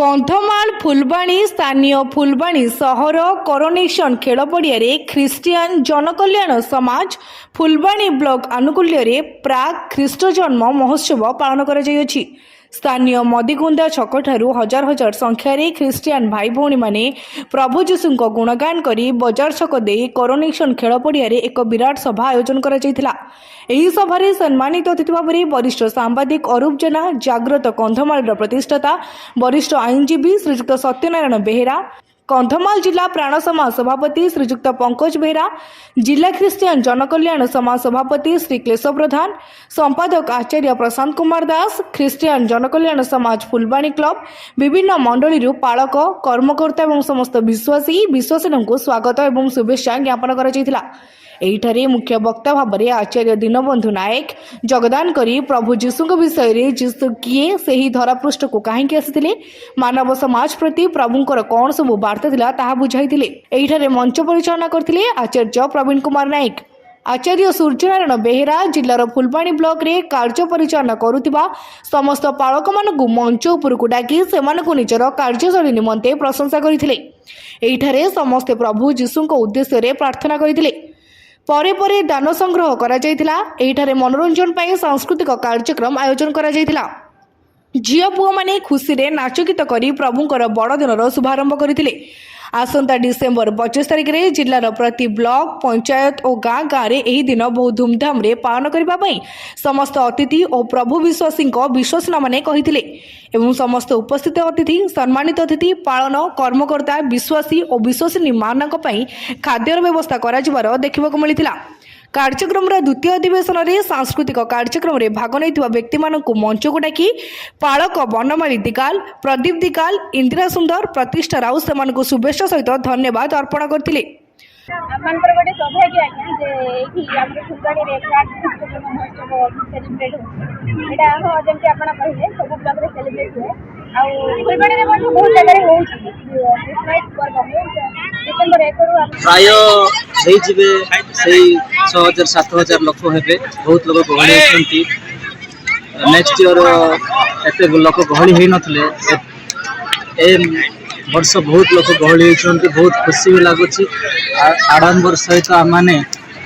कंधमाल फुलबाणी स्थानीय फुलबाणी सहर करोनेशन खेल पड़िया ख्रीष्टियान जनकल्याण समाज फुलबाणी ब्लॉक आनुकूल्य प्राक ख्रीष्ट जन्म महोत्सव पालन कर स्थानीय मदिकुंदा छक ठारू हजार हजार संख्यार ख्रीष्टियान भाई भौणी माने प्रभु जीशु गुणगान करी बजार छक दे करोनेशन खेल पड़िया एक विराट सभा आयोजन कर सभारे सम्मानित अतिथि भाव में वरिष्ठ सांबादिक अरूप जेना जाग्रत कंधमाल प्रतिष्ठाता वरिष्ठ आईनजीवी श्रीजुक्त सत्यनारायण बेहेरा कंधमाल जिला प्राण समाज सभापति श्रीजुक्त पंकज बेहेरा जिला ख्रीष्टियान जनकल्याण समाज सभापति श्री क्लेश प्रधान संपादक आचार्य प्रशांत कुमार दास ख्रीष्टियान जनकल्याण समाज फुलबाणी क्लब विभिन्न मंडली पालक कर्मकर्ता और समस्त विश्वासी विश्वासिनी को स्वागत और शुभेच्छा ज्ञापन कर एठारे मुख्य वक्ता भाव में आचार्य दीनबंधु नायक जगदान करी प्रभु जीशु विषय रे जीशु किए से ही धरापृष्ठ को कहीं आसी मानव समाज प्रति प्रभुंकर कौन सब वार्ता थिला ताहा बुझाइथिले। एठारे मंच परिचालना करथिले आचार्य प्रवीण कुमार नायक आचार्य सूर्यनारायण बेहेरा जिलार फुलबाणी ब्लॉक रे कार्य परिचालना करुथिबा समस्त पालक मानकु मंच उपरकु डाकी सेमानकु निजर कार्यशैली निमंते प्रशंसा करथिले। एठारे समस्त प्रभु जीशुंक उद्देश्य रे प्रार्थना करथिले। परे परे दान संग्रह करा जायतिला। एठारे मनोरंजन पाई सांस्कृतिक कार्यक्रम आयोजन करा जायतिला। झियो पुओ माने खुशी रे नाच गीत करी प्रभुंकर बड़ दिनर शुभारंभ करथिले। आसंता डिसेम्बर 25 तारिख रे जिलार प्रति ब्लॉक पंचायत और गाँ गाँव रे एही दिन बहुत धूमधाम रे पालन करबा पई समस्त अतिथि और प्रभु विश्वासी विश्वासना माने कहिथिले एवं समस्त उपस्थित अतिथि सम्मानित अतिथि पालन कर्मकर्ता विश्वासी और विश्वासिनी मानक पई खाद्यर व्यवस्था करा जिवार देखिबाक मिलिथिला। कार्यक्रम द्वितीय अधिवेशन में सांस्कृतिक कार्यक्रम में भाग नहीं व्यक्ति मानक मंच को डाकी पालक बनमाली दिगाल प्रदीप दिगाल इंदिरा सुंदर प्रतिष्ठा राउ से शुभेच्छा सहित धन्यवाद अर्पण करते। प्राय 6,000-7,000 लोक हे बहुत लोक गहली होती नेक्स्ट इयर एत लोक गहली हो नथिले ए वर्ष बहुत लोक गहली होती बहुत खुशी भी लगुच आडंबर सहित आम मैंने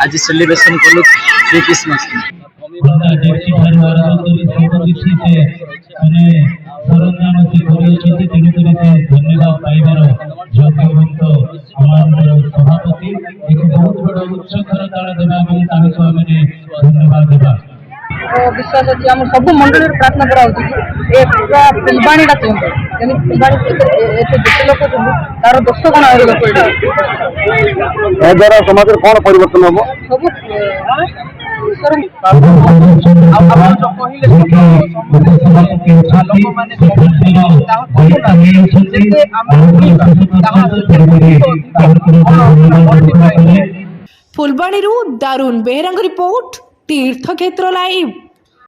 आज सेलिब्रेशन कलु श्री क्रिसमस सभापति एक बहुत बड़ा उच्चतर ताल धन्यवाद देवा विश्वास अच्छी आम सब मंडल प्रार्थना करा फुलबाणी फुलबाणी जेते लोक तार 10 गुण लोक द्वारा समाज कौन परिवर्तन हम फुलबाणी दारुण बेहरांग रिपोर्ट तीर्थक्षेत्र लाइव।